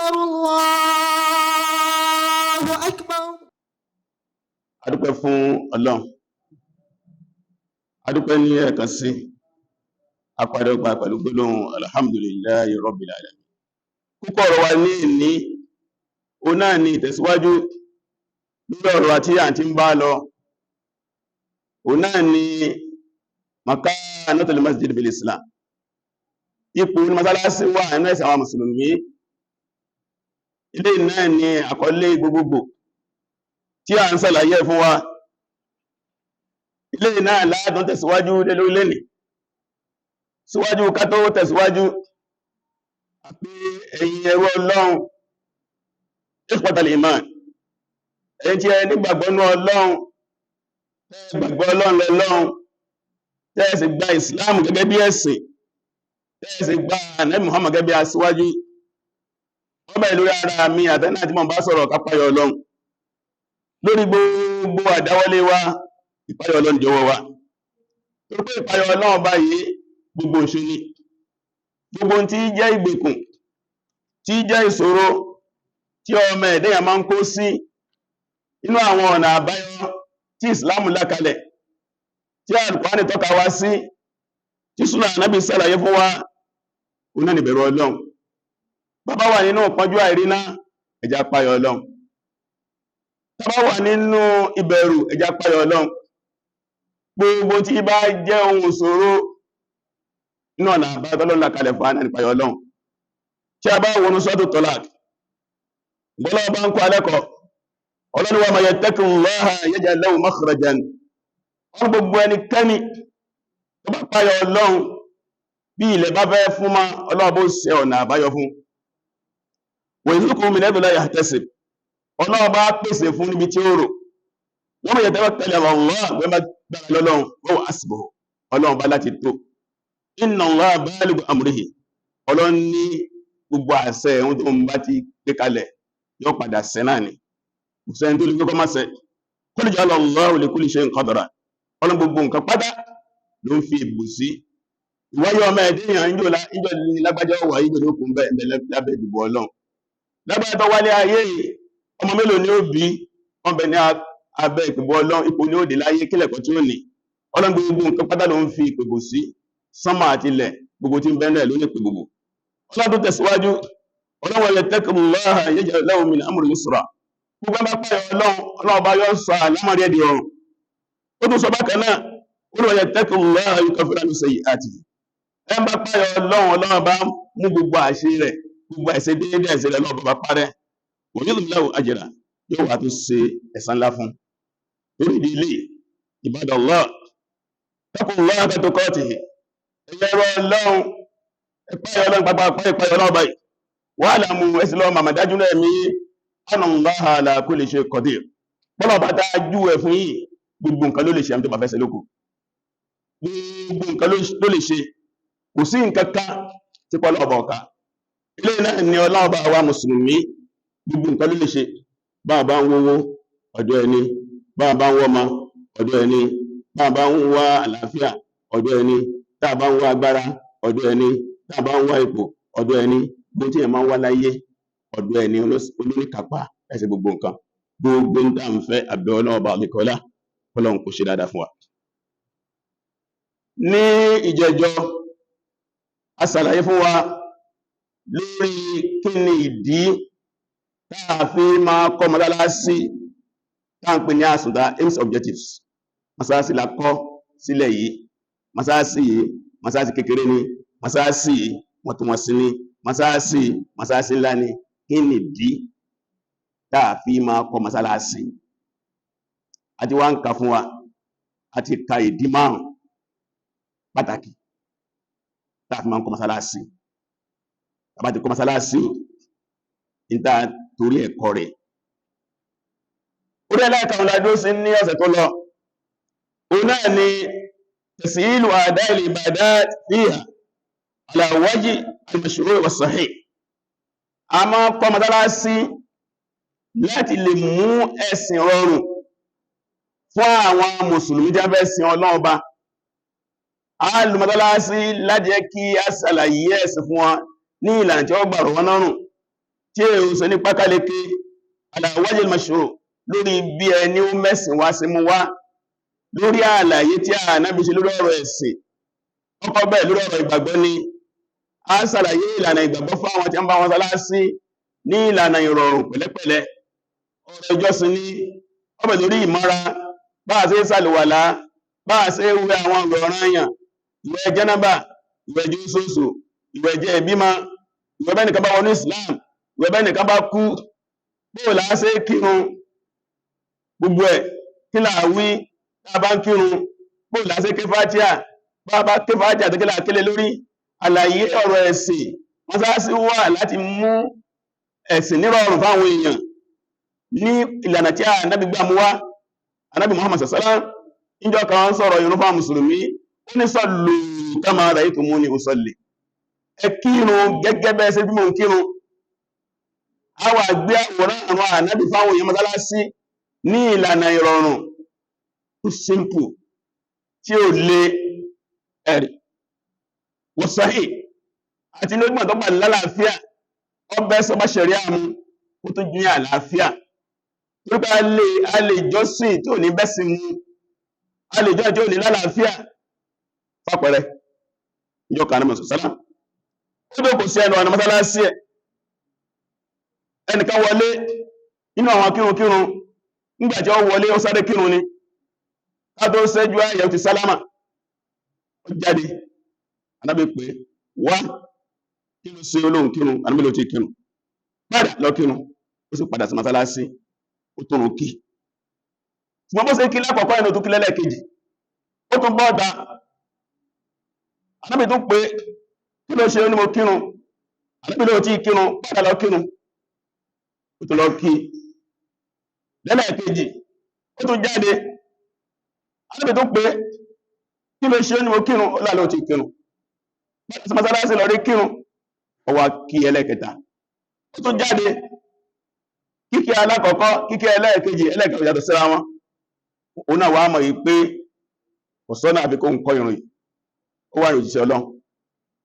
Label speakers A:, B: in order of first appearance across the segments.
A: أكبر الله أكبر.
B: adúpẹ́ fún Ọlọ́run, adúpẹ́ ní ẹ̀kan sí, apàdọ́gba pẹ̀lú gbólóhùn alhamdulillahi rabbil alamin. Púpọ̀ ọ̀rọ̀ wa ní ìní o náà ni ìtẹ̀síwájú lórí ọ̀rọ̀ àti àti ń bá lọ, o náà ni makanatul masjid bil Islam, ipò ní masalasi wà nínú ẹ̀sìn àwọn mùsùlùmí. Ilé náà ni àkọlé gbogbogbò tí a ń ṣàlàyé fún wa. Ilé náà láàdún tẹ̀síwájú lórí lẹ́nì. Síwájú ká tó tẹ̀síwájú àpé ẹ̀yin ẹrú Ọlọ́run, ikhwatal iman, ẹ̀yin tí ẹ nígbàgbọ́ nínú Ọlọ́run, gbàgbọ́ Ọlọ́run lọ́lọ́run, tẹ́ẹ̀sì gba Islam gẹ́gẹ́ bí ẹ̀sìn, tẹ́ẹ̀sì gba Ànábì Muhammad gẹ́gẹ́ bí aṣíwájú. Wọ́n bẹ̀rẹ̀ lórí ara mi àtẹ́nà tí mo bá sọ̀rọ̀ kápáyọ̀ Ọlọ́run. Lórí gbogbo àdáwọlé wa, ìpáyọ̀ Ọlọ́run jọ̀wọ́ wa. Tó pé ìpáyọ̀ Ọlọ́run báyìí gbogbo ìṣe ni. Gbogbo tí jẹ́ ìgbèkùn, tí jẹ́ ìṣòro, tí ọmọ ẹ̀dẹ́yàn máa ń kó sí inú àwọn ọ̀nà àbáyọ tí Ìsìlámù là kalẹ̀, tí Al-Qur'ani tọ́ka wá sí, tí Sunnah Ànábì ṣàlàyé fún wa, ó náà ni ìbẹ̀rù Ọlọ́run. Bàbá wà nínú ìpọ́njú àìríná, ẹ jẹ́ á páyọ̀ Ọlọ́run. Bàbá wà nínú ìbẹ̀rù, ẹ jẹ́ á páyọ̀ Ọlọ́run. Gbogbo tí bá jẹ́ ohun ìṣòro inú ọ̀nà àbáyọ tọ́lọ́run là kalẹ̀ fún àná ìpáyọ̀ Ọlọ́run. Tí a bá wọnú Suratu Talaq, bọ́lá bá ń kọ́ alẹ́kọ̀ọ́, Ọlọ́run wa man yattaqillaha yaj'al lahu makhrajan. Wọ́n gbogbo ẹnikẹ́ni tó bá páyọ̀ Ọlọ́run, bí ilẹ̀ bá fẹ́ fún ma, Ọlọ́run bó ṣe ọ̀nà àbáyọ fún. Wa yarzuqhu min haythu la yahtasib. Ọlọ́run bá pèsè fún níbi tí ó rò. Wa man yatawakkal 'ala Allah, wọ́n bá gbára lọ́lọ́run, wa huwa hasbuh. Ọlọ́run bá láti tó. Inna Allaha balighu amrihi. Ọlọ́run ní gbogbo àṣẹ ohun tó ń bá ti gbé kalẹ̀ yóò padà ṣẹ náà ni. Kò sẹ́ni tó lè gbé kọ́ máa ṣẹ. Qad ja'ala Allahu li kulli shay'in qadra. Ọlọ́run gbogbo nǹkan pátá ló ń fi ìbò sí. Ìwáyé ọmọ ẹ̀dẹ́yàn ìjọ lágbájá wà ìjọ ló kún bẹ́ẹ̀ lábẹ́ ìdìbò Ọlọ́run. Lágbájá tó wálé ayé yìí, ọmọ mélòó ni ó bí wọ́n bẹ ní abẹ́ ìpèbò Ọlọ́run, ipò ní ó dé láyé kílẹ̀kọ́ tí ó ní. Ọlọ́run gbogbo nǹkan pátá ló ń fi ìpèbò sí. Sánmà àti ilẹ̀ gbogbo tí ń bẹ náà ló ní ìpèbò. Ọlọ́run tó tẹ̀síwájú, Ọlọ́run wa yattaqillaha yaj'al lahu min amrihi yusra. Gbogbo bá páyọ̀ Ọlọ́run, Ọlọ́run bá yọ sọ àlámọ̀rí ẹ̀dì ọ̀run. Ó tún sọ bákan náà, Ọlọ́run wa yattaqillaha yukaffir anhu sayyi'atihi. Ẹ bá páyọ̀ Ọlọ́run, Ọlọ́run bá mú gbogbo àṣẹ rẹ̀, gbogbo àṣẹ déédéé àṣẹ rẹ̀ lọ́wọ́ bá parẹ́. Wa yudhim lahu ajra, yóò wá tó ṣe ẹ̀san ńlá fún. Lórí ìdílé, ibadallah, taqullaha haqqa tuqatihi. Ẹ̀yẹ́rọ Ọlọ́run, ẹ̀páyọ̀ Ọlọ́run pápá ìpáyọ̀ Ọlọ́run báyìí. Wa'lamu ẹ̀sìn lọ́wọ́ màmá dájú náà mi, anna Allaha ala kulli shay'in qadir. Bọ́lá bá dájú ẹ̀ fún yìí, gbogbo nǹkan ló lè ṣe àmì tó bá fẹ́ ṣe lókù. Gbogbo nǹkan ló lè ṣe. Kò sí nǹkan kan tí pọ́lọ́ ọba ọ̀ka. Ilé náà ni Ọlọ́run bá wa Mùsùlùmí, gbogbo nǹkan ló lè ṣe. Bá bá ń wówó ọ̀dọ̀ ẹni, bá bá ń wọ́mọ ọ̀dọ̀ ẹni, bá bá ń wá àlàáfíà ọ̀dọ̀ ẹni, tá bá ń wá agbára ọ̀dọ̀ ẹni, tá bá ń wá ipò ọ̀dọ̀ ẹni, gbogbo tí ẹ máa ń wá láyé ọ̀dọ̀ ẹni olóníkápá ẹsẹ̀ gbogbo nǹkan. Gbogbo ń tà ń fẹ́ àbẹ̀ Ọlọ́run ọba àlekọ́lá, Ọlọ́run kò ṣe dáadáa fún wa. Ní ìjẹjọ́, a ṣàlàyé fún wa lórí kí ni ìdí táà fi máa kọ́ mọ́sálásí táà ń pè ní àsùndá aims objectives. Mọ́sálásí la kọ́ sílẹ̀ yìí, mọ́sálásí kékeré ni, mọ́sálásí wọ̀ntúnwọ̀nsí ni, mọ́sálásí ńlá ni. Kí ni ìdí táà fi máa kọ́ mọ́sálásí? Àti wá ń kà fún wa, àti ka ìdí 5 pàtàkì táà fi máa ń kọ́ mọ́sálásí. Tàbá ti kọ́ mọ́sálásí, níta torí ẹ̀kọ́ rẹ̀. Orí ẹlẹ́ẹ̀kan ọ̀làdó sí ní ọ̀sẹ̀ tó lọ. Ó náà ni tashilu ada'il ibadat fiha ala wajhi al-mashru' was-sahih. A máa kọ́ mọ́sálásí láti lè mú ẹ̀sìn rọrùn fún àwọn mùsùlùmí tí a fẹ́ sin Ọlọ́run Ọba. A lò mọ́sálásí láti jẹ́ kí a ṣàlàyé ẹ̀sìn fún wọn ní ìlànà tí ó gbà rọ̀ wọ́n lọ́rùn, tí èyí sọ ní pákáleke ala wajhil mashru' lórí bí ẹni ó mẹ́sìn wá sí mú wá lórí àlàyé tí Ànábì ṣe lórí ọ̀rọ̀ ẹ̀sìn ọkọ̀ bẹ́ẹ̀ lórí ọ̀rọ̀ ìgbàgbọ́ ni a ṣàlàyé ìlànà ìgbàgbọ́ fún àwọn tí ń bá wọn sálásí ní ìlànà ìrọ̀rùn pẹ̀lẹ́pẹ̀lẹ́ ọ̀rọ̀ ìjọsìn ní ọbẹ̀ lórí ìmọ́ra bá a ṣe ṣàlùwàlá bá a ṣe wẹ àwọn ọ̀ranyàn ìwẹ̀ jẹ́nàbà ìwẹ̀ jùsọ́sù ìwẹ̀ jẹ́ ìbímọ ìwẹ̀ bẹ́ẹ̀ nìkan bá wọnú Islam ìwẹ̀ bẹ́ẹ̀ nìkan bá kú bóò là á ṣe kírun gbogbo ẹ̀ kí là á wí tá a bá ń kírun bóò là á ṣe ké Fátíà bá a bá ké Fátíà tó kí là á kélé lórí àlàyé ọ̀rọ̀ ẹ̀sìn mọ́sálásí wà láti mú ẹ̀sìn nírọ̀rùn fáwọn èèyàn ní ìlànà tí Ànábì gbà mú wá Ànábì Muhammad sallallahu níjọ́ kan sọ̀rọ̀ ìrun fáwọn mùsùlùmí ó ní sallu kama ra'aytumuni usalli ẹ kírun gẹ́gẹ́ bẹ́ẹ̀ ṣe bí mo ń kírun a wà gbé àwòrán àwọn Ànábì fáwọn èèyàn mọ́sálásí ní ìlànà ìrọ̀rùn tó simple tí ó lè ẹ̀rì wọ́sáhì àti ní ojúmọ̀ tó gbà lálàáfíà ọbẹ̀ sọba ṣẹ̀rí àmú ó tó ní àlàáfíà nípa a lè jọ́sìn tí ò ní bẹ́sìn mú a lè jọ́ tí ò ní lálàáfíà fàpẹrẹ ìjọ kanáà mọ̀sọ̀sálà ó tó kò sí ẹnu ọ̀nà mọ́sálásí ẹ̀ ẹnìkan wọlé inú àwọn kírunkírun nígbàtí ó wọlé ó sáré kírun ni ká tó ṣẹ́jú ayẹ̀ ti sálámà ó jáde Ànábì pé wá kí ló ṣe olóhùn kírun Ànábì ló ti kírun padà lọ kírun ó sì padà sí mọ́sálásí ó tó rùn kí ṣùgbọ́n bó ṣe kí lákọ̀ọ́kọ́ ẹnu tó kí lẹ́lẹ́kejì ó tún bọ́ọ̀ta Ànábì tún pé kí ló ṣe ó ní mo kírun Ànábì ló ti kírun padà lọ kírun ó tún lọ kí lẹ́lẹ́kejì ó tún jáde Ànábì tún pé kí ló ṣe ó ní mo kírun ó lálọ́ ti kírun mọ́sálásí lọ rí kírun ó wá kí ẹlẹ́kẹta ó tún jáde kíkí alákọ̀ọ́kọ́ kíkí ẹlẹ́ẹ̀kejì ẹlẹ́ẹ̀kejì yàtọ̀ síra wọn òun náà wá mọ̀ yìí pé kò sọ́nà àbí kó ń kọ́ ìrun yìí ó wà ní òjíṣẹ́ Ọlọ́run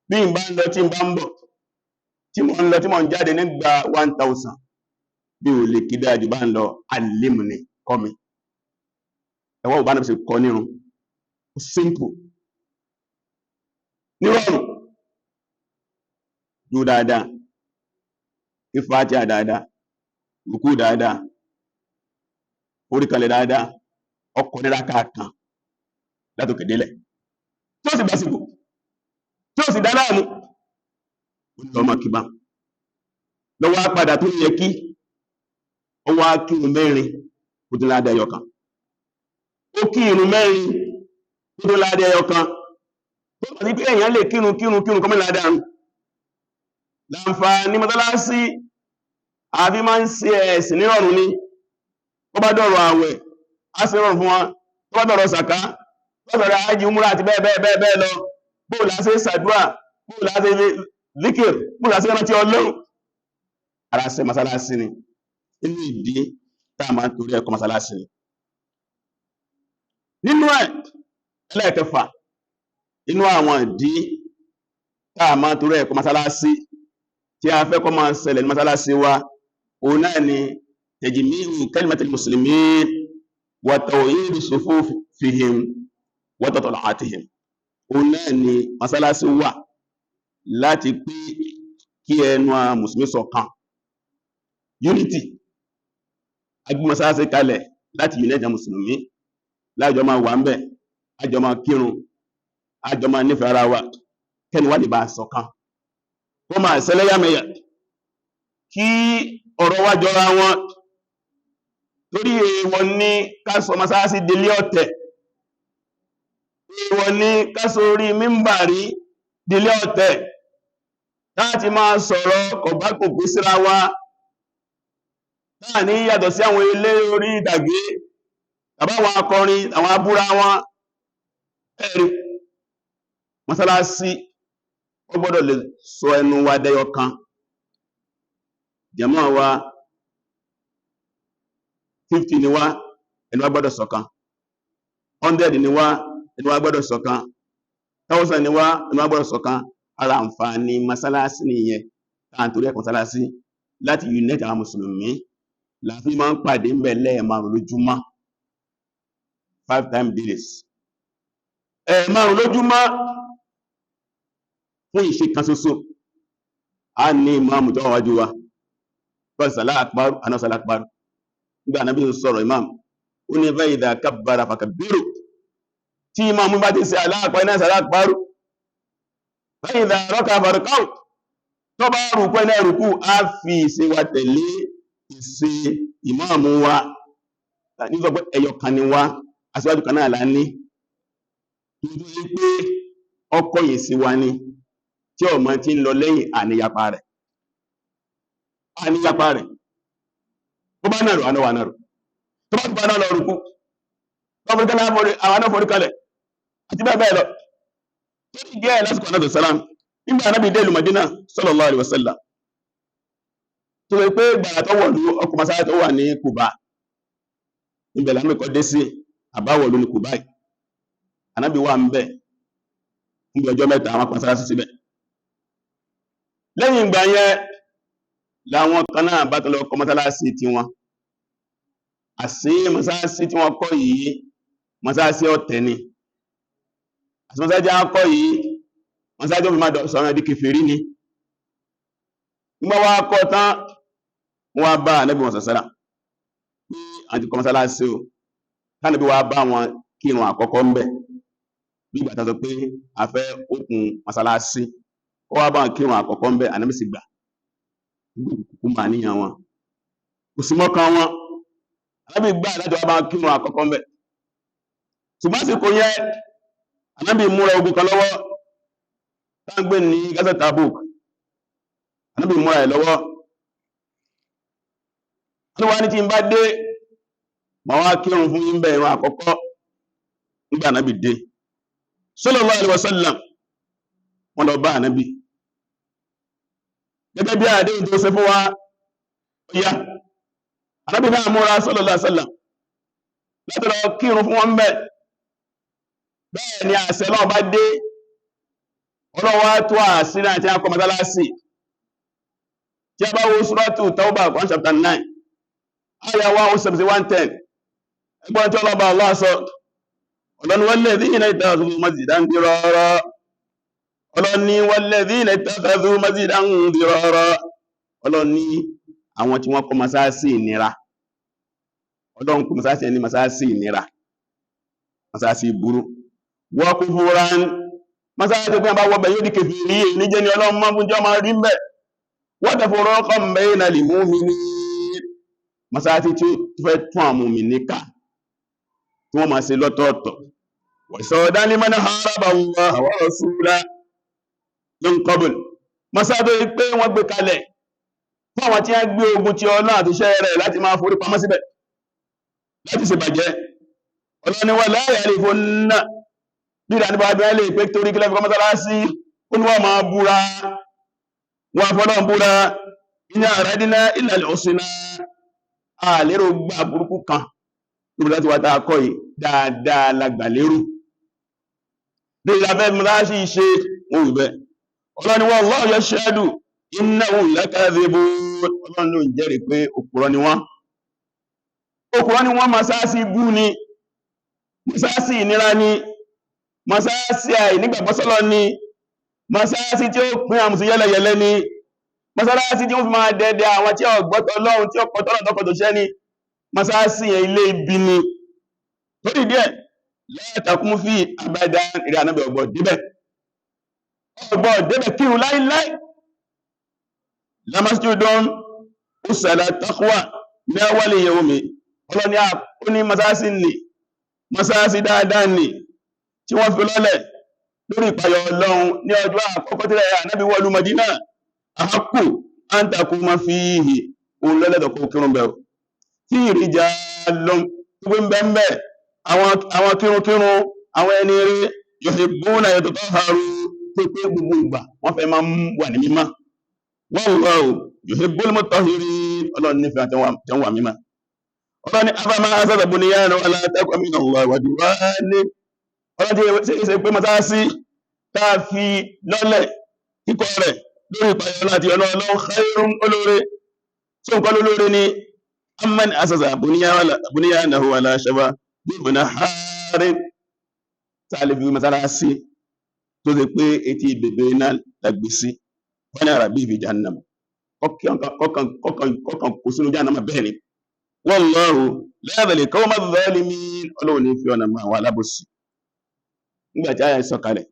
B: bí n bá ń lọ tí n bá ń bọ̀ tí mo ń lọ tí mo ń jáde nígbà 1000 bí ò lè kí dájú bá ń lọ allimni kọ́ mi ẹ̀wọ́n ò bá náà fi kọ́ nírun ó simple nírọ̀rùn dúró dáadáa kí Fátíà dáadáa rùkú dáadáa oríkalẹ̀ dáadáa ọkọ̀ nírà káàkan látòkè délẹ̀ tí ó sì bá síbò tí ó sì dá láàmú ó lọ ọmọ kìbá lọ́wọ́ padà tó yẹ kí ó wá kí irun mẹ́rin kó tó ládá ẹyọ kan ó kí irun mẹ́rin kó tó ládá ẹyọ kan tó bá sí pé èèyàn lè kírun kọ́mọ́ ládá àrùn láǹfààní mọ́sálásí àbí máa ń ṣe ẹ̀sìn nírọ̀rùn ni ó bá dọ̀rọ̀ àwẹ̀ á sì rọrùn fún wọn tó bá dọ̀rọ̀ sàká tó bá dọ̀rọ̀ ájì umúra àti bẹ́ẹ̀ lọ bóò láṣẹ ṣàdúrà bóò láṣẹ zikir bóò láṣẹ rántí Ọlọ́run ara ṣe mọ́sálásí ni inú ìdí tá a máa ń torí ẹ̀kọ́ mọ́sálásí ni nínú ẹ̀ ẹlẹ́ẹ̀kẹfà inú àwọn ìdí tá a máa ń torí ẹ̀kọ́ mọ́sálásí tí a fẹ́ kọ́ máa ṣẹlẹ̀ ní mọ́sálásí wa òun náà ni tajmi'u kalimatil muslimin wa tawhid sufufihim wa tatala'atihim òun náà ni mọ́sálásí wà láti pé kí ẹnu àwọn mùsùlùmí ṣọ̀kan unity agbé mọ́sálásí kalẹ̀ láti unite mùsùlùmí láàjọ máa wà ń bẹ̀ àjọ máa kírun àjọ máa nífẹ̀ẹ́ ara wa kẹ́ni wá lè bá ṣọ̀kan wọ́n máa ṣẹlẹ́yàmẹ̀yà kí ọ̀rọ̀ wá jọra wọn torí èèwọ̀ ní ká sọ mọ́sálásí délé ọ̀tẹ̀ èèwọ̀ ní ká sọ orí mímbàrí délé ọ̀tẹ̀ láti máa sọ̀rọ̀ kọ̀bákògbé síra wa náà ní yàtọ̀ sí àwọn ilé orí ìtàgé tàbáwọn akọrin àwọn abúra wọn ẹ̀rí mọ́sálásí ó gbọ́dọ̀ lè sọ ẹnu wa dẹyọ kan jàmáà wa 50 ni wá ẹnu wa gbọ́dọ̀ ṣọ̀kan 100 ni wá ẹnu wa gbọ́dọ̀ ṣọ̀kan 1000 ni wá ẹnu wa gbọ́dọ̀ ṣọ̀kan ara àǹfààní mọ́sálásí nìyẹn táà ń torí ẹ̀kọ́ mọ́sálásí láti unite àwọn mùsùlùmí la fi máa ń pàdé ńbẹ̀ lẹ́ẹ̀márùn lójúmọ́ 5 times days ẹ̀ẹ̀márùn lójúmọ́ fún ìṣe kan ṣoṣo a ní ìmáàmù tó wà wájú wa bọ́ọ̀lù sàlá àkbárù àná sàlá àkbárù nígbà náà bí ó sọ̀rọ̀ ìmáàmù ó ní fa idha kabbara fakabbiru tí ìmáàmù bá ti ṣe Allahu akbar náà sàlá àkbárù fa idha raka'a farka'u tó bá rùkú iná rùkú á fi ìṣe wa tẹ̀lé ìṣe ìmáàmù wa ní sọ pé ẹyọ kan ni wá aṣíwájú kan náà là ní nítorí pé ọkọ̀ yìí sí wa ni tí ọmọ tí ń lọ lẹ́yìn àníyapa rẹ̀ ó bá náà rò àná wà náà rò tó bá gbà náà lọ rùkú lọ́fọ̀ríkálẹ̀ àwọn náà foríkalẹ̀ àti bẹ́ẹ̀ bẹ́ẹ̀ lọ tó ní díẹ̀ lásìkò ànábì sálám nígbà ànábì dé ìlú Mádínà sallallahu alaihi wasallam tó lè pé gbàrà tó wọ̀lú ọkọ̀ masáyà tó wà ní Kùbá níbẹ̀ lámì kọ́ dé sí àbáwọ̀lú ní Kùbá yìí ànábì wà ń bẹ̀ níbi ọjọ́ mẹ́ta àwọn masáyà sí síbẹ̀ lẹ́yìn ìgbà yẹn láwọn kan náà bá tọ́lọ kọ́ mọ́sálásí tí wọn àṣí mọ́sálásí tí wọ́n kọ́ yìí mọ́sálásí ọ̀tẹ̀ ni àti mọ́sálásí akọ́ yìí mọ́sálásí ó fi máa sọ̀rọ̀ di kèfèrí ni nígbà wá kọ́ tán wọ́n bá Ànábì wọn sàṣẹ́lá pé àti kọ́ mọ́sálásí o tánàbí wá bá wọn kírun àkọ́kọ́ ń bẹ̀ bí ìgbà tán sọ pé a fẹ́ òkun mọ́sálásí ó wá bá wọn kírun àkọ́kọ́ ń bẹ̀ Ànábì sì gbà kúkú máa níyàn wọn kò sí mọ́kàn wọn Ànábì gbà láti wá bá wọn kírun àkọ́kọ́ ń bẹ̀ ṣùgbọ́n àsìkò yẹn Ànábì múra ogun kan lọ́wọ́ táǹgbé ní Gazat Tabuk Ànábì múra ẹ̀ lọ́wọ́ tí wọ́n ní tí ń bá dé ma wá kírun fún yín bẹ̀ ìrun àkọ́kọ́ nígbà Ànábì dé sallallahu alaihi wasallam wọ́n lọ bá Ànábì gẹ́gẹ́ bí àdéhùn tó ṣe fún wa ọ̀yá Ànábì náà múra sallallahu alaihi wasallam láti lọ kírun fún wọn bẹ̀ bẹ́ẹ̀ ni àṣẹ náà bá dé ọlọ́wọ́ tó àṣírí àti akọ mọ́sálásí tí a bá wo Suratu Tawbah 1 chapter 9 aya 171-110 ẹgbọ́n tí ọlọ́ba Allah sọ ọlọ́ni walladhina ittakhadhu masjidan dirara ọlọ́ni walladhina ittakhadhu masjidan dirara ọlọ́ni àwọn tí wọ́n kọ́ mọ́sálásí ìnira ọlọ́run kọ́ mọ́sálásí ẹni mọ́sálásí ìnira mọ́sálásí burú wa kufuran mọ́sálásí pé bá wọ́bẹ̀ yóò di kèfèrí ní jẹ́ ni ọlọ́run mọ́ fún jọ máa rí mbẹ̀ wa tafruqan bayna al-mu'minin mọ́sálásí tí ó fẹ́ tún àwọn mùmínì ká tí wọ́n máa ṣe lọ́tọ̀ọ̀tọ̀ wa saddan liman haraba Allah wa rasulahu min qabl mọ́sálásí pé wọ́n gbé kalẹ̀ fún àwọn tí wọ́n gbé ogun ti Ọlọ́run àti iṣẹ́ rẹ̀ láti máa forí pamọ́ síbẹ̀ láti ṣèbàjẹ́ ọlọ́ni wà la ya'rifunna bí ìdánibà abẹ́rẹ́ lè pé torí kílẹ̀ fún mọ́sálásí ó ní wọ́n máa búra wọn afọ́lọ́n búra in aradna illa al-husna àlérò gbà burúkú kan lórí láti wáta akọ́ yìí dáadáa lágbà lérò bí ìlàfẹ́ mọ́sálásí ṣe wọ́n wù bẹ́ ọlọ́ni wallahu yashhadu innahum lakadhibun ọlọ́run ló ń jẹ́rìí pé òpùrọ́ ni wọ́n mọ́sálásí bú ni mọ́sálásí ìnira ni mọ́sálásí àìnígbàgbọ́sọ́lọ́ ni mọ́sálásí tí ó pín àmùsí yẹ́lẹ̀yẹ̀lẹ́ ni mọ́sálásí tí ó fi máa dẹ̀dẹ̀ àwọn tí ó gbọ́tọ̀ Ọlọ́run tí ó pọ̀tọ́ Ọlọ́run tọkọtò ṣẹ́ ni mọ́sálásí yẹn ilé ibi ni torí díẹ̀ lẹ́ẹ̀tàkún fi àbádá ìrẹ́ ànábẹ̀ ọgbọ̀ débẹ̀ kírun láíláí lamasjidun usala taqwa ní awwal yawmi ọlọ́ni ó ní mọ́sálásí dáadáa ni tí wọ́n fi lọ́lẹ̀ lórí ìpayọ̀ Ọlọ́run ní ọjọ́ àkọ́kọ́ tí rẹ̀ ànábì wọ̀lú Mádínà àhákù an takuma fihi òun lọ́lẹ́dọ̀kọ́ kírun bẹ̀rù tí ìrìjà lọ́n tó gbé mbẹ̀mbẹ̀ àwọn kírunkírun àwọn ẹni rí yuhibbuna yatatahharu tó pé gbogbo ìgbà wọ́n fẹ́ máa wà ní mímọ́ wallahu yuhibbul mutahhirin Ọlọ́run nífẹ̀ẹ́ àti wà mímọ́ Ọlọ́run afama asasa bunyana ala taqwa min Allah wa diwani Ọlọ́run tí ṣe pé mọ́sálásí tá a fi lọ́lẹ̀ kíkọ́ rẹ̀ lórí ìpayọ̀ láti Ọlọ́run khairun olóore so nǹkan lólórí ni amman asasa bunyanahu ala shafa bíbùnà harin tààlẹ̀bí masalasi tó ṣe pé etí bèbè náà lágbèsí wọ́n ní àràbí ìfi jahannam kọkàn kò sínú jahannam bẹ́ẹ̀ ni wallahu la yahdil qawma adh-dhalimin ọlọ́run ní fi ọ̀nà mọ́ àwọn alábòsí. Nígbà tí àyà sọ̀kalẹ̀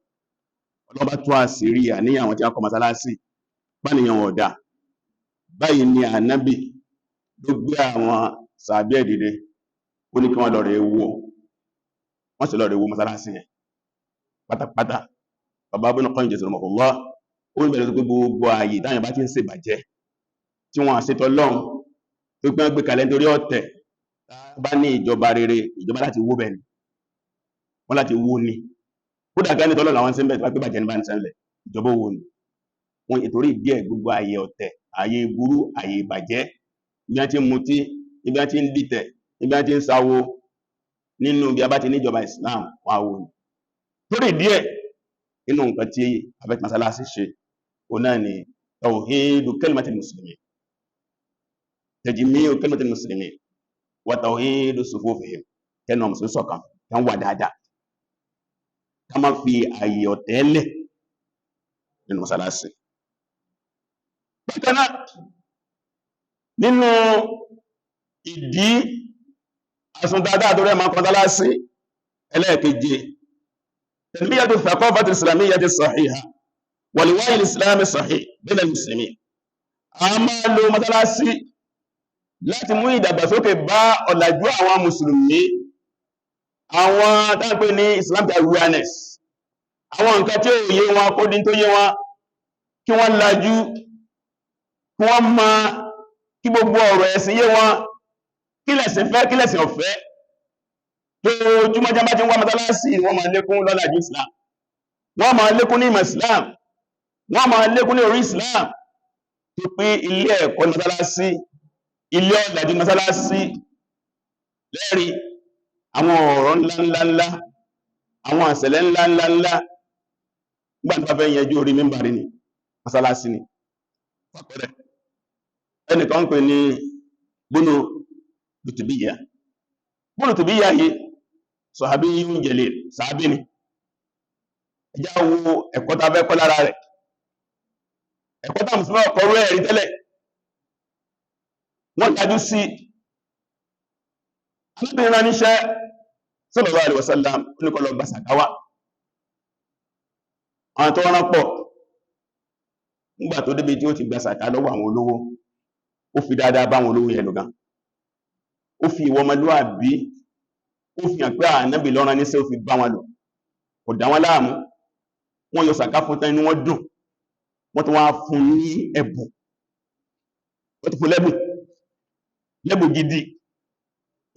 B: ọlọ́ba tó àṣírí àníyàn àwọn tí wọ́n kọ́ masalasi báníyàn wọn dá báyìí ni ànábì ló gbé àwọn sàbí ẹ̀ dìde ó ní kí wọ́n lọ rẹ̀ wò wọ́n sì lọ rẹ̀ wò masalasi yẹn pátápátá. Bàbá Ibn Qayyim rahimahullah ó ń bẹ̀rẹ̀ pé gbogbo ààyè táyà bá ti ń ṣèbàjẹ́ tí wọ́n àṣetọ́ lọ́hùn tó gbé gbé kalẹ̀ nítorí ọ̀tẹ̀ bá ní ìjọba rere ìjọba láti wó bẹ́ẹ̀ ni wọ́n láti wó ni kódà gánì tọ́lọ́ làwọn ṣe ń bẹ̀ pé bàjẹ́ ní bá ń ṣẹlẹ̀ ìjọba wó ni wọ́n ìtorí díẹ̀ gbogbo ààyè ọ̀tẹ̀ ààyè burú ààyè ìbàjẹ́ ibi tí ń mutí ibi tí ń dìtẹ̀ ibi tí ń sáwó nínú bí a bá ti níjọba Islam wà wó ni torí díẹ̀ inú nǹkan tí abẹ́tí masalasi ṣe òun náà ni tawhidu kalimatil muslimin tajmiu kalimatil muslimin wa tawhidu sufufihim kẹ́nà mùsùlùmí ṣọ̀kan kan wà dáadáa ká má fi ààyè ọ̀tẹ́lẹ̀ nínú masalasi. Bákan náà nínú ìdí àsùndáadáa tó rẹ̀ máa kọ́ntálásí ẹlẹ́ẹ̀keje تنمية الثقافة الإسلامية الصحيحة والوعي الإسلامي الصحيح بين المسلمين. A máa lo mọ́sálásí láti mú ìdàgbàsókè bá ọ̀làjú àwọn mùsùlùmí, àwọn táǹpé ní Islamic awareness, àwọn nǹkan tí ó yé wọn kó dín tó yé wọn, kí wọ́n lajú, kí wọ́n mọ̀, kí gbogbo ọ̀rọ̀ ẹ̀sìn yé wọn, kí lẹ̀sìn fẹ́ kí lẹ̀sìn ọ̀fẹ́. Tójúmọ́ jẹ́ bá ti ń wá mọ́sálásí wọ́n máa lékún lọ́làjú Islam, wọ́n máa lékún ní ìmọ̀ Islam, wọ́n máa lékún ní orí Islam tó pé ilé ẹ̀kọ́ mọ́sálásí ilé ọ̀làjú mọ́sálásí lẹ́rí àwọn ọ̀rọ̀ ńláńláńlá àwọn àṣẹlẹ̀ ńláńláńlá gbàtà fẹ́ yẹjú orí mímbàrí ni mọ́sálásí ni. Fàpẹẹrẹ ẹnìkan pè ní Bunu Lutubiyya. Bunu Lutubiyya yìí sahabiyyun jalil sàábí ni. Ẹjá wo ẹ̀kọ́ tá fẹ́ kọ́ lára rẹ̀, ẹ̀kọ́ tá mùsùlùmí ọkọ̀ rú ẹ̀rí tẹ́lẹ̀ wọ́n dájú sí alábìnrin rán níṣẹ́ sallallahu alaihi wasallam oníkọlọ gba sàkáwà. Àwọn tó rán pọ̀ nígbà tó débi tí ó ti gba sàká lọ́wọ́ àwọn olówó ó fi dáadáa bá àwọn olówó yẹn lò gan, ó fi ìwọ ọmọlúwàbí ó fi hàn pé ànábì lọ́rán níṣẹ́ ó fi bá wọn lò, kò dá wọn láàmú. Wọ́n yọ sàká fún tán inú wọn dùn, wọ́n tó wá fún ní ẹ̀bùn, wọ́n tó fún lẹ́bùn gidi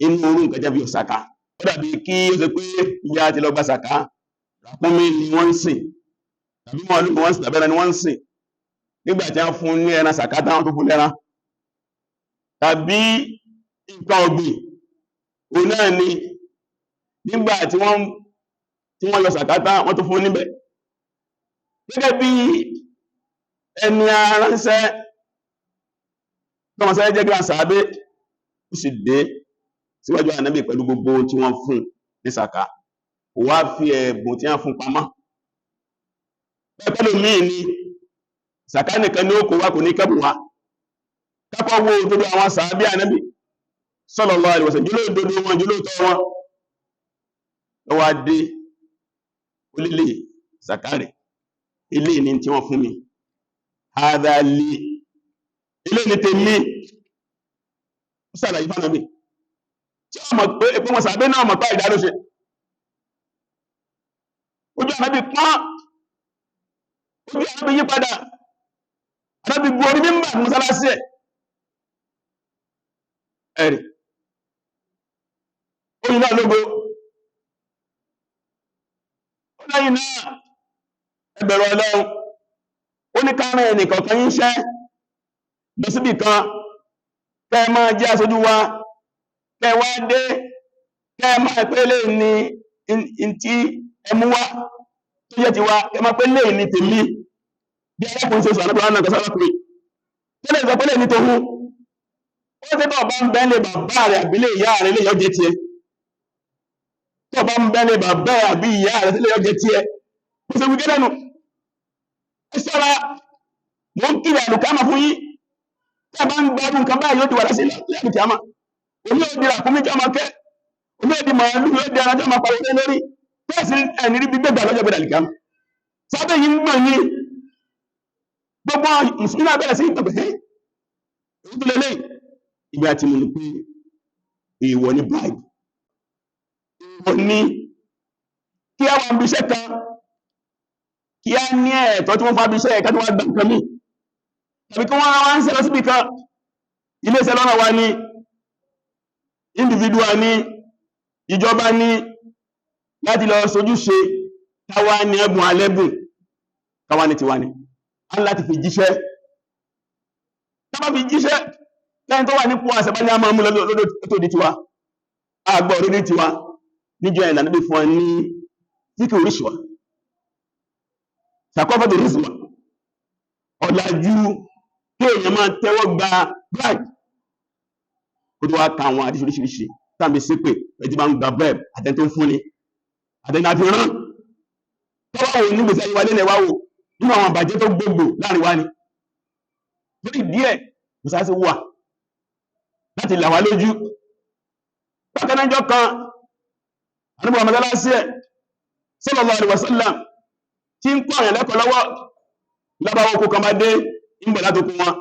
B: inú orú nǹkan jẹ́ bí ọ̀sàká. Ó dàbí kí ó ṣe pé ìyá ti lọ gba sàká, ràkúnmí ni wọ́n ń sìn tàbí màálù ni wọ́n ń sìn tàbí ẹran ni wọ́n ń sìn, nígbà tí wọ́n fún ní ẹran sàká táwọn tó fún lẹ́ran. Tàbí nǹkan ọ̀gbìn òun náà ni nígbà tí wọ́n yọ sàká tán wọ́n tó fún níbẹ̀. Gẹ́gẹ́ bí ẹni aránṣẹ́ tó wọ́n sáré jẹ́ gbà sàábé ó sì dé síwájú ànábì pẹ̀lú gbogbo tí wọ́n fún ní sàká, ó wá fi ẹ̀bùn tí wọ́n fún pamọ́. Pẹ́pẹ́lú míì ni sàká nìkan ní ó kó wá kò ní kẹ́bù wá. Kápọ̀ wo òdodo àwọn sàábé ànábì sallallahu alaihi wasallam, jùlọ òdodo wọn jùlọ tọ́ wọn lọ́wọ́ dé olílé sàká rẹ̀ ilé ní tí wọ́n fún mi hadha li ilé ní tèmi ó sàlàyé fún ànábì tí wọ́n mọ̀ pé ẹ̀pọ̀ wọn sàbẹ́ náà mọ̀ pá ìdá ló ṣe. Ojú ànábì pọ́n, ojú ànábì yí padà, ànábì bu orí mímbà mọ́sálásí ẹ̀ ẹ̀rì oyin náà lógo. Ó lẹ́yìn náà ẹbẹ̀rù Ọlọ́run, ó ní káàrin ẹnìkọ̀ọ̀kan yín ṣẹ́ lọ síbì kan kẹ́ máa jẹ́ aṣojú wa, kẹ́ wá dé kẹ́ máa pé lè ní tí ẹmú wá tó jẹ́ ti wá, kẹ́ máa pé lè ní tèmi bí arákùnrin ṣe sọ àlọ́pàá náà kẹsàrákùnrin tó lè sọ pé lè ní tòun ó tẹ́ tó bá ń bẹ́lẹ̀ bàbá rẹ̀ àbílẹ̀ ìyá rẹ̀ lè yọ́ jẹ tiẹ̀ tó bá ń bẹ́lẹ̀ bàbá rẹ̀ àbí ìyá rẹ̀ lè yọ́ jẹ tiẹ̀ ó ṣe wíkẹ́ lẹ́nu ẹ ṣọ́ra mo ń kiri àlùkámà fún yín tí a bá ń gbádùn nǹkan báyìí yóò di wà lásì àlùkámà omi ò di ràkúnmí tí a máa kẹ́ omi ò di màálù yóò di ara tí a máa pariwo lé lórí bẹ́ẹ̀sì ẹni rí gbígbé gbà lọ́jọ́ gbẹ̀dẹ̀ àlùkámà sábẹ́ yìí ń gbọ̀n yín gbogbo mùsùlùmí náà bẹ̀rẹ̀ sí ìgbàgbẹ́ èyí tó lélẹ̀ ìgbà tí mo ní pé èèwọ̀ ní bribe èèwọ̀ ní kí a wà ń bí iṣẹ́ kan kí a ní ẹ̀tọ́ tí wọ́n fa bí iṣẹ́ ẹ̀ka tí wọ́n gbà nǹkan mí tàbí kí wọ́n wá ń ṣe lọ síbi kan ilé iṣẹ́ lọ́nà wa ní individual ní ìjọba ní láti lọ sojúṣe káwa ní ẹ̀bùn alẹ́bùn káwa ní tiwa ní a ń láti fi jíṣẹ́ tábà fi jíṣẹ́ lẹ́yìn tó wà nípò àṣẹbá ní a máa mú lọ́dọ̀ tó di tiwa àgbọ̀ orí tiwa níjọ ìlànà bí fún ọ ní fíkì oríṣìíwá ṣàkọ́fẹ́dì ríṣìíwá ọ̀làjú kí èèyàn máa tẹ́wọ́ gba bribe kó tó wá ka àwọn àdíṣe oríṣiríṣi tàbí sípè ẹjí máa ń gba bribe àtẹni tó ń fúnni àtẹni àti rán tọ́wọ́ òun ní gbèsè ayéwálé lẹ́wà wò nínú àwọn àbàjẹ́ tó gbogbo láàrin wa ni lórí díẹ̀ mùsáàsì wà láti là wá lójú bákanájọ́ kan àníbò àmàdálásí ẹ̀ sallallahu alaihi wasallam tí ń pọ̀ àyàn lẹ́kọ̀ọ́ lọ́wọ́ lábáwọ́ kó kan bá dé ìgbẹ̀ látòkún wọn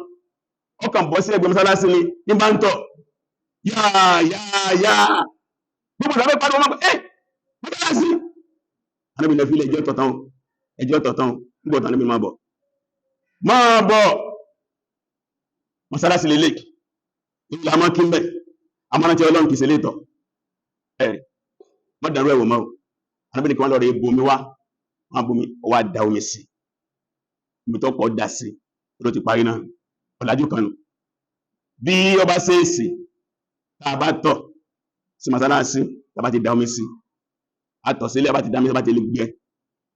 B: ọkàn bọ́ sí ẹgbẹ̀ mọ́sálásí ni ní bá ń tọ̀ yáà gbogbo ìdáwẹ́ pàdé wọn ẹ́ mọ́sálásí àníbò ilẹ̀ fílẹ̀ ẹjọ́ tọ̀tán gbọ́tàn níbi máa bọ̀ mọ́sálásí lélẹ̀ ìlàmọ́ kí ń bẹ̀ amánàtí ọlọ́run kìí sílé ìtọ̀ ẹ̀rì mọ́dàrú ẹ̀wọ̀ mọ́ arábìnrin kan lọ́rọ̀ ebomi wá wọ́n bomi ọwá da omi sí omi tó pọ̀ dà sí ló ti parí náà ọ̀làjú kan nù bí ọba ṣèèṣì tá a bá tọ̀ sí mọ́sálásí tá a bá ti da omi sí àtọ̀ sílẹ̀ bá ti dá mi bá ti lè gbẹ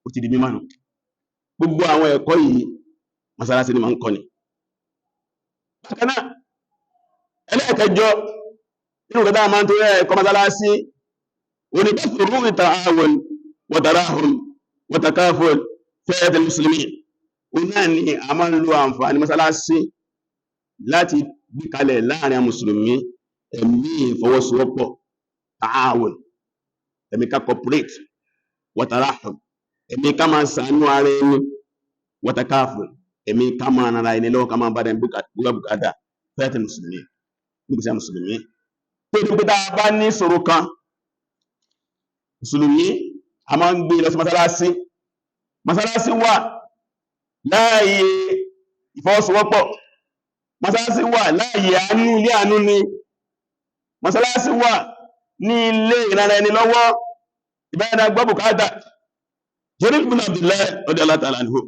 B: ó ti di mímọ́ nù gbogbo àwọn ẹ̀kọ́ yìí mọ́sálásí ni máa ń kọ́ ni bákan náà ẹlẹ́ẹ̀kẹjọ nínú kẹta máa ń tó rẹ̀ ẹ̀kọ́ mọ́sálásí oníkẹ́sùrú ìtààwọn wọ̀tàráhùn wọ̀tàkáfùn fẹ́ẹ̀tẹ̀ mùsùlùmí o náà ni a máa ń lo àǹfààní mọ́sálásí láti gbíkalẹ̀ láàrin mùsùlùmí ẹ̀mí ìfọwọ́sowọ́pọ̀ tààwọn ẹ̀mí ká corporate wọ̀tàráhùn ẹ̀mí ká máa ṣàánú ara ẹni wọ̀tàkáfùn ẹ̀mí ká máa nara ẹni lọ́wọ́ ká máa bá dẹ̀ bùkátà fẹ́ẹ̀tẹ̀ mùsùlùmí nígbèsè mùsùlùmí tó ní pé tá a bá ní ìṣòro kan mùsùlùmí a máa ń gbé lọ sí mọ́sálásí wà láàyè ìfọwọ́sowọ́pọ̀ mọ́sálásí wà láàyè àánú ilé àánú ni mọ́sálásí wà ní ilé ìrànà ẹni lọ́wọ́ ìbáyàdá gbọ́ bùkátà Jarir ibn Abdullah radiyallahu ta'ala anhu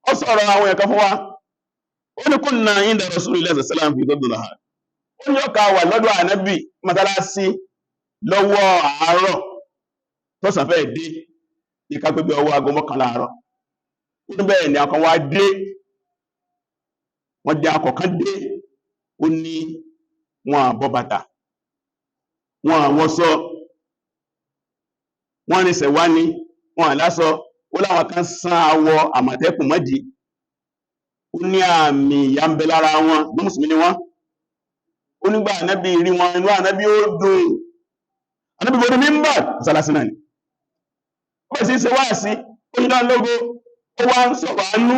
B: ó sọ̀rọ̀ àwọn ẹ̀kọ́ fún wa ó ní kunna inda Rasulillah sallallahu alaihi wasallam fi gbogbo náà ó ní ọkà wà lọ́dọ̀ ànábì mọ́sálásí lọ́wọ́ àárọ̀ tó sàfẹ́ dé ìka pé bí ọwọ́ aago mọ́kànlá àárọ̀ ó ní bẹ́ẹ̀ ni akọ̀ wá dé wọ́n dé akọ̀ kan dé ó ní wọn àbọ̀ bàtà wọn àwọ̀sọ wọn rìnsẹ̀ wá ní wọn àlásọ ó láwọn kan sán awọ àmọ̀tẹ́kùn mọ́dì ó ní àmì ìyà ń bẹ lára wọn bí mùsùlùmí ni wọn ó nígbà ànábì rí wọn inú ànábì ó dùn ànábì bọ́dún mímbà mọ́sálásí náà ni ó bẹ̀ sí ṣe wá sí ó ní dánlógó ó wá ń sọ̀rọ̀ àánú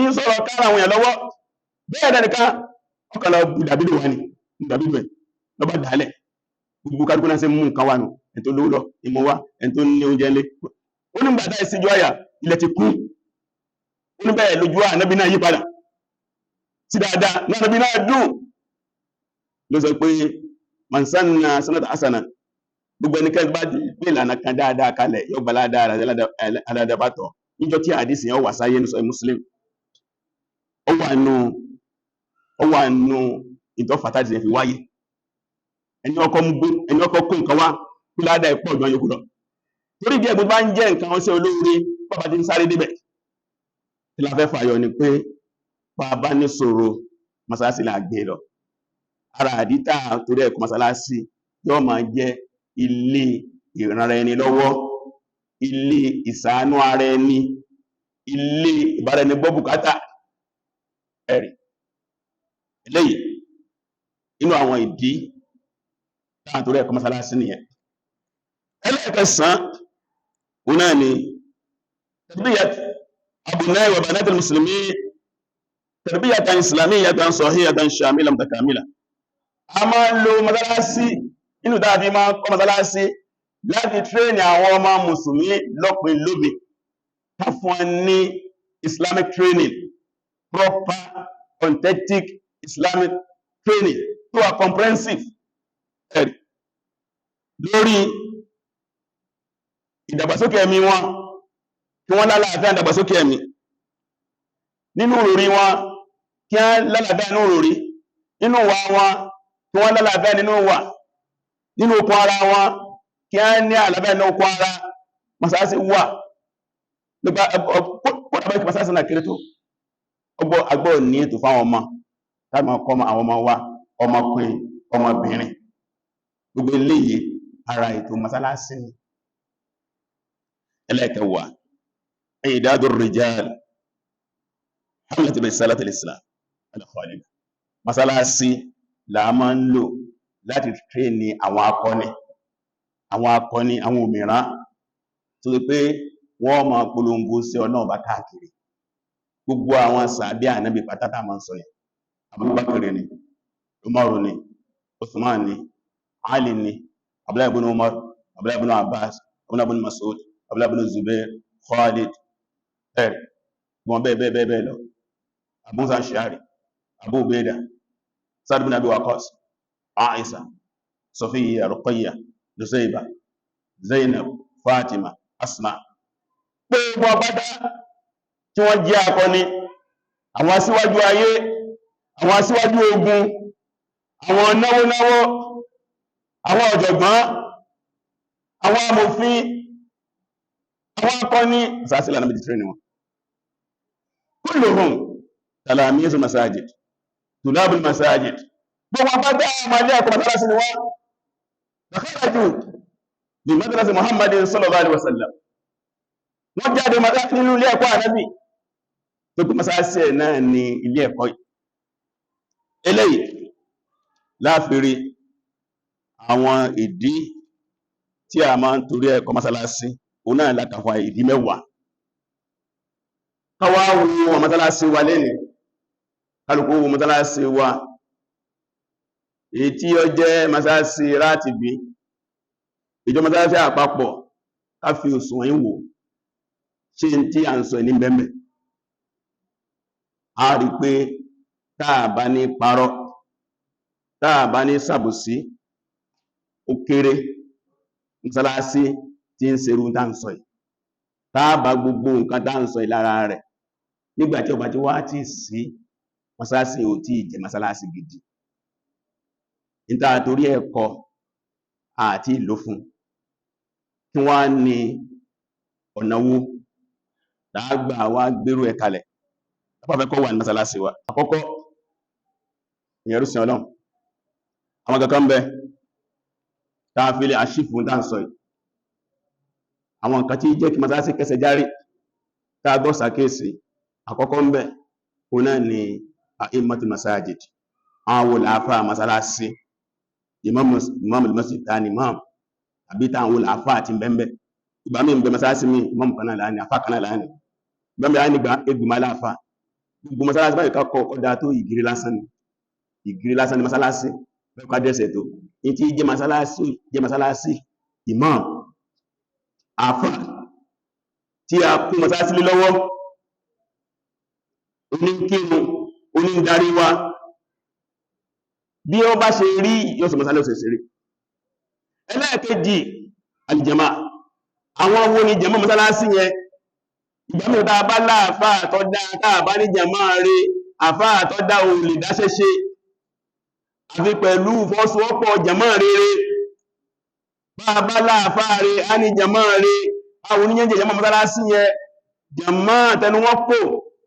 B: ń sọ̀rọ̀ kára àwọn èèyàn lọ́wọ́ bẹ́ẹ̀ dánìkan ọkàn lọ bu dàbídò wá ní dàbídò ẹ̀ lọ́ba dálẹ̀ gbogbo kálukú náà ṣe mú nǹkan wá nù ẹ̀ tó lówó lọ ìmọ̀ wá ẹ̀ tó ní oúnjẹ ńlé ó ní gbàdá ìsíjú àyà ilẹ̀ ti kú ó ní bẹ́ẹ̀ lójú ànábì náà yí padà sí dáadáa náà ànábì náà dùn ló sọ pé mansanna sanata asana gbogbo ẹnikẹ́ni bá gbé ìlànà kan dáadáa kalẹ̀ yóò gba aládàbàtọ̀ níjọ́ tí àdísì yẹn wà sáyé ní sọ Muslim ó wà nù ìtọ́fàtà jẹ́ fi wáyé ẹni ọkọ̀ kó nǹkan wá kí ládàá ẹ̀pọ̀ ìjọ yóò lọ torí díẹ̀ gbogbo bá ń jẹ́ nǹkan ọ̀sẹ̀ olóore bàbá ti ń sáré débẹ̀ tí la fẹ́ fàyọ ni pé bá a bá ní ṣòro mọ́sálásí là gbé lọ ara àdítà torí ẹ̀kọ́ mọ́sálásí yóò máa jẹ́ ilé ìrànra ẹni lọ́wọ́, ilé ìṣàánú ara ẹni, ilé ìbára ẹni gbọ́ bùkátà ẹ̀rì. Eléyìí inú àwọn ìdí táà torí ẹ̀kọ́ mọ́sálásí nìyẹn. Ẹlẹ́ẹ̀kẹsàn-án òun náà ni tarbiyat abnai wa banat al-muslimin tarbiyatan islamiyatan sahihatan shamila mutakamila. A máa ń lo mọ́sálásí inú dáadé máa kọ́ mọ́sálásí láti tréní àwọn ọmọ mùsùlùmí lọ́pìn lóbi, ká fún wọn ní Islamic training, proper authentic Islamic training tó wà comprehensive lórí ìdàgbàsókè ẹ̀mí wọn, kí wọ́n lálàáfíà ìdàgbàsókè ẹ̀mí nínú òròrí wọn, kí wọ́n lálàáfíà nínú òròrí nínú wà wọn, kí wọ́n lálàáfíà nínú wà nínú okun ara wọn, kí wọ́n ní àlàáfíà nínú okun ara. Mọ́sálásí wà nípa ọ̀pọ̀lọpọ̀ mọ́sálásí náà kéré tó agbọ́ ní ètò fáwọn ọmọ táwọn ọkọ̀ àwọn ọmọ wa, ọmọkùnrin ọmọbìnrin, gbogbo eléyìí ara ètò mọ́sálásí ni. Ẹlẹ́ẹ̀kẹwàá i'dadu rijal hamlat risalat al-islam al-khalid. Mọ́sálásí là máa ń lò láti tréní àwọn akọni àwọn òmìrán tó rí pé wọ́n máa polongo sí Ọlọ́run bá káàkiri. Gbogbo àwọn sàábí Ànábì pátátá máa ń sọ yẹn. Abubakar ni, Umaru ni, Uthman ni, Ali ni, Abdullahi ibn Umar, Abdullahi ibn Abbas, Abdullahi ibn Mas'ud, Abdullahi ibn Zubair, Khalid, wọn bẹ́ẹ̀ lọ. Abu Musa al-Ash'ari, Abu Ubaidah, Sa'd ibn Abi Waqqas, Aisha, Sofiyya, Ruqayya, Nusayba, Zainab, Fatima, Asma. Pé wọ́n bá dá tí wọ́n jẹ́ akọni, àwọn aṣíwájú ayé, àwọn aṣíwájú ogun, àwọn náwónáwó, àwọn ọ̀jọ̀gbọ́n, àwọn amòfin, àwọn akọni, sàásílẹ̀ náà bí tírẹ̀ ni wọn. Kulluhum talamizul masajid, tulabul masajid. Gbogbo abádá ọmọdé ẹ̀kọ́ mọ́sálásí ni wọ́n. Kharaju bi madrasa Muhammadin sallallahu alaihi wasallam. Wọ́n jáde nínú ilé ẹ̀kọ́ Ànábì tó kí mọ́sálásí ẹ̀ náà ni ilé ẹ̀kọ́ yìí. Eléyìí láàfírí àwọn ìdí tí a máa ń torí ẹ̀kọ́ mọ́sálásí, òun náà lákàfà ìdí 10. Káwá wo mọ́sálásí wa lẹ́ni, kálukú wo mọ́sálásí wa, èyí tí ó jẹ́ mọ́sálásí Rátìbí, ìjọ mọ́sálásí àpapọ̀, ká fi òṣùwọ̀n yín wò, ṣe tí a ń sọ ní bẹ́m̀bẹ̀. A rí pé táà bá ní parọ́, táà bá ní sàbòsí, ó kéré mọ́sálásí tí ń serú tá ń sọ yìí. Táà bá gbogbo nǹkan tá ń sọ yìí lára rẹ̀, nígbàtí ọba tí wá tí sí mọ́sálásí ò tí jẹ mọ́sálásí gidi. Níta torí ẹ̀kọ́ àti ìlò fún kí wọ́n ní ọ̀nàwó láàgbà wá gbérú ẹ̀ kalẹ̀ lápapẹ́kọ́ wà ní mọ́sálásí wa. Àkọ́kọ́ ìyẹ̀rú sí Ọlọ́run, àwọn kankan bẹ táà fi lè àṣífù tá ń sọ yìí, àwọn nǹkan tí jẹ́ kí mọ́sálásí kẹsẹ̀ járí táà gbọ́ sàkéèsì. Àkọ́kọ́ ń bẹ òun náà ni a'immatul masajid, àwọn wo làáfà mọ́sálásí, imam al-masjid ta ni imam àbí táwọn wo làáfà àti bẹ́ẹ̀bẹ́. Ìgbà mí ń bẹ mọ́sálásí mi imam kan náà láàrin, àfà kan náà láàrin, bẹ́ẹ̀bẹ́ láàrin ìgbìmọ̀ aláàfà. Gbogbo mọ́sálásí báyìí kákọ́ ọ̀dá tó ìgiri lásán ni mọ́sálásí bẹ́ẹ̀ ká dẹ́sẹ̀ tó ní tí jẹ́ mọ́sálásí imam àfà tí a kún mọ́sálásí lé lọ́wọ́, oníkírun, onídarí wa, bí ó bá ṣe rí yóò sọ mọ́sálásí ó ṣe rí. Ẹlẹ́ẹ̀kejì alìjẹmà, àwọn wo ni jẹmọ́ mọ́sálásí yẹn. Ìgbà mẹ́ta bá láàfà àtọ́dá káàbá ní jẹmọ́ rí, àfà àtọ́dá ò lè dáṣẹ́ṣe àfi pẹ̀lú fọ́sowọ́pọ̀ jẹmọ́ rere. Bá bá láàfà rí á ní jẹmọ́ rí, àwọn oníyẹ́jẹ̀ jẹmọ́ mọ́sálásí yẹn, jẹmọ́ tẹnu wọ́n pò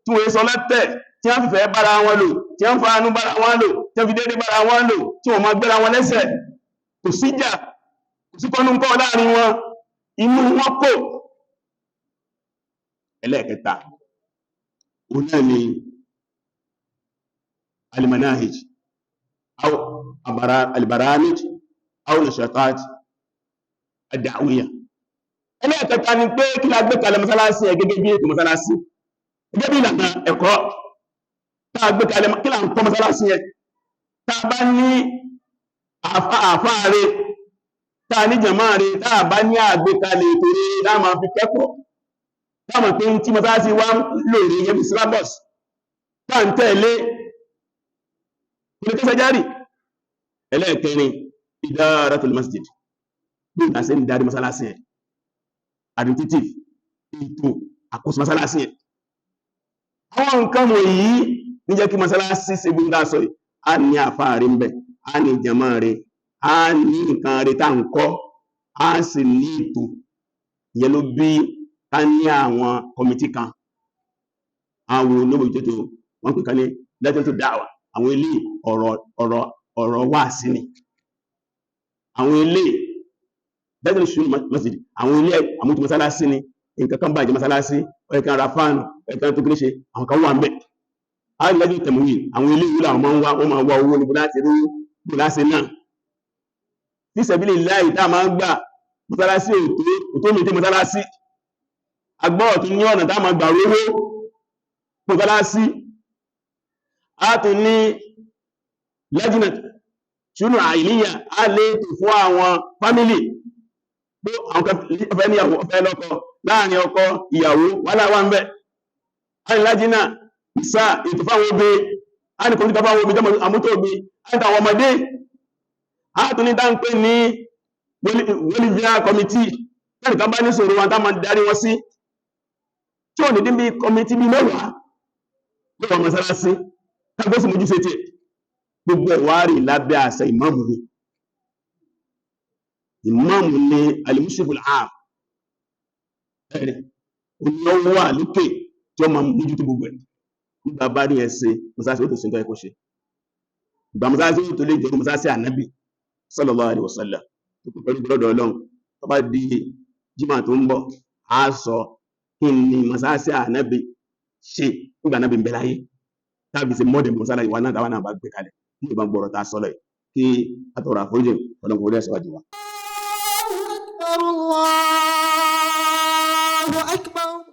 B: tí wọ́n sọ lẹ́tẹ̀ tí wọ́n fi fẹ́ bára wọn lò, tí wọ́n fa anú bára wọn lò, tí wọ́n fi dédé bára wọn lò, tí wọ́n máa gbéra wọn lẹ́sẹ̀, kò síjà, kò sí kọ́nú kọ́ láàrin wọn, inú wọn kò. Ẹlẹ́ẹ̀kẹta òun náà ni al-manahij aw al-baramij aw nashatat ad-da'wiyya. Ẹlẹ́ẹ̀kẹta ni pé kí la gbé kalẹ̀ mọ́sálásí ẹ gẹ́gẹ́ bí ètò mọ́sálásí, gẹ́gẹ́ bí ìlànà ẹ̀kọ́ tá a gbé kalẹ̀, kí là ń kọ́ mọ́sálásí ẹ. Tá a bá ní àfáàrẹ, tá a ní jàmáàrẹ, tá a bá ní àgbékalẹ̀ ètò rẹ̀ láàmà fi kẹ́kọ̀ọ́, táàmà pé tí mọ́sálásí wá ń lò rí yẹn bí syllabus tá à ń tẹ̀lé kúlẹ̀ kẹsàjárì. Ẹlẹ́ẹ̀kẹrin idaratul masjid, bí ìgbà sí ń darí mọ́sálásí ẹ, administrative ètò àkóso mọ́sálásí ẹ. Àwọn nǹkan wọ̀nyí ní jẹ́ kí mọ́sálásí ṣe gbogbo dáṣọ yìí. A ní àfáàrí ń bẹ̀, a ní jàmáàrí, a ní nǹkan rẹ̀ tá ń kọ́, a sì ní ètò. Ìyẹn ló bí ká ní àwọn kọmitì kan, àwọn olóbòjútó wọ́n pè ká ní lajnatu da'wa. Àwọn ilé ọ̀rọ̀ wáàsí ni. Àwọn ilé lajnatu shu'un masjid, àwọn ilé àmójútó mọ́sálásí ni. Nǹkan kan bàjẹ́ mọ́sálásí, ẹ̀kan ra fáànù, ẹ̀kan tó kéré ṣe, àwọn kan wà ń bẹ̀. A rí lajnatu tamwil, àwọn ilé ìwé làwọn wọ́n máa wá owó níbo láti rí bó láti náà. Fi sabilillahi tá a máa ń gbà mọ́sálásí òtó mẹ́tẹ́ mọ́sálásí. Agbọ́rọ̀ tún ní ọ̀nà tá a máa gbà rówó mọ́sálásí. A tún ní lajnatu shu'un ailiyya, a lè tò fún àwọn fámílì pé àwọn kan fẹ́ níyàwó, fẹ́ lọ́kọ, láàrin ọkọ ìyàwó wàhálà wà ń bẹ̀. A ní lajna nisa, ètò fáwọn obìnrin, a ní kọmítà fáwọn obìnrin àmútó obìnrin, a ní tàwọn ọmọdé. A tún ní dáńpé ní welfare committee, lẹ́nì kan bá ní sọ̀rọ̀ wọn tá máa darí wọn sí, tí ò ní dín bí kọmitì bí mẹ́wàá lọ́wọ́ mọ́sálásí kágbóṣì mójú ṣe tí gbogbo ẹ̀wà rí lábẹ́ àṣẹ ìmáàmù ni. Ìmáàmù ni al-mushriful 'am, ẹ̀rẹ̀ oníyàn wà lókè tí ó máa mójú tó gbogbo ẹ̀. Nígbà bá rí ẹsẹ̀ mọ́sálásí ó tó ṣe ẹ̀kọ́ ṣe. Ìgbà mọ́sálásí ó tó lè jẹ́ mọ́sálásí ànábì sallallahu alaihi wasallam tó kò pẹ̀lú gbọ́dọ̀ Ọlọ́run. Tó bá di jímà tó ń bọ̀, a sọ kí ni mọ́sálásí ànábì ṣe nígbà ànábì ń bẹ láyé, tàbí ṣe mọ́dẹ̀ mọ́sálásí wa náà táwa náà bá gbé kalẹ̀ ní ìbá gbọ́rọ̀ tá a sọ́lọ̀ kí a tọrọ àforíjì Ọlọ́run kò rí ẹ̀sọ́ wájú wa.